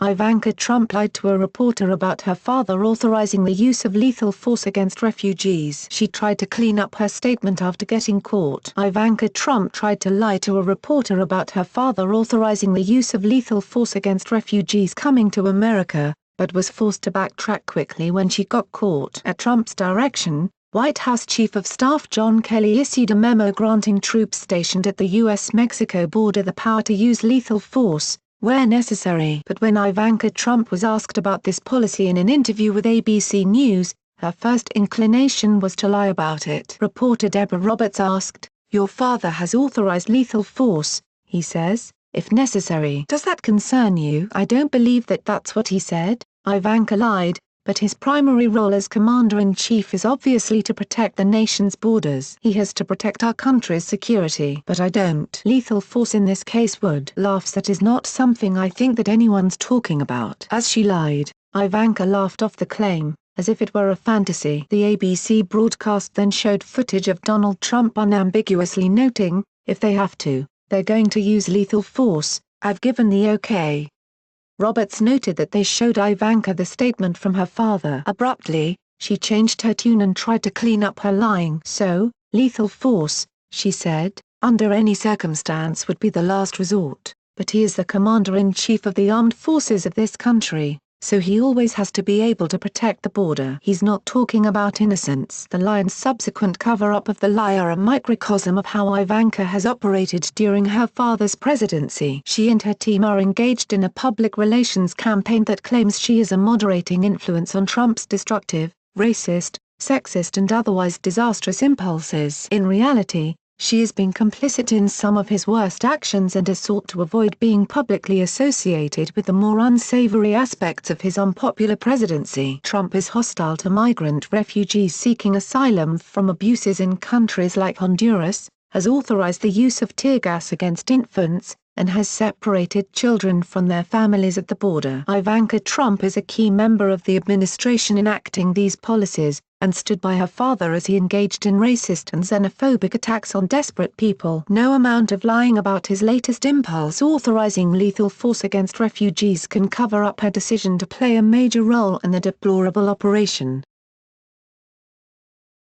Ivanka Trump lied to a reporter about her father authorizing the use of lethal force against refugees. She tried to clean up her statement after getting caught. Ivanka Trump tried to lie to a reporter about her father authorizing the use of lethal force against refugees coming to America, but was forced to backtrack quickly when she got caught. At Trump's direction, White House Chief of Staff John Kelly issued a memo granting troops stationed at the U.S.-Mexico border the power to use lethal force, where necessary. But when Ivanka Trump was asked about this policy in an interview with ABC News, her first inclination was to lie about it. Reporter Deborah Roberts asked, "Your father has authorized lethal force, he says, if necessary. Does that concern you?" "I don't believe that that's what he said," Ivanka lied, but his primary role as commander-in-chief is obviously to protect the nation's borders. "He has to protect our country's security. But I don't. Lethal force in this case would." Laughs. "That is not something I think that anyone's talking about." As she lied, Ivanka laughed off the claim, as if it were a fantasy. The ABC broadcast then showed footage of Donald Trump unambiguously noting, "If they have to, they're going to use lethal force. I've given the okay." Roberts noted that they showed Ivanka the statement from her father. Abruptly, she changed her tune and tried to clean up her lying. "So, lethal force," she said, "under any circumstance would be the last resort, but he is the commander-in-chief of the armed forces of this country, so he always has to be able to protect the border. He's not talking about innocence." The lie and subsequent cover-up of the lie are a microcosm of how Ivanka has operated during her father's presidency. She and her team are engaged in a public relations campaign that claims she is a moderating influence on Trump's destructive, racist, sexist and otherwise disastrous impulses. In reality, she has been complicit in some of his worst actions and has sought to avoid being publicly associated with the more unsavory aspects of his unpopular presidency. Trump is hostile to migrant refugees seeking asylum from abuses in countries like Honduras, has authorized the use of tear gas against infants, and has separated children from their families at the border. Ivanka Trump is a key member of the administration enacting these policies, and stood by her father as he engaged in racist and xenophobic attacks on desperate people. No amount of lying about his latest impulse authorizing lethal force against refugees can cover up her decision to play a major role in the deplorable operation.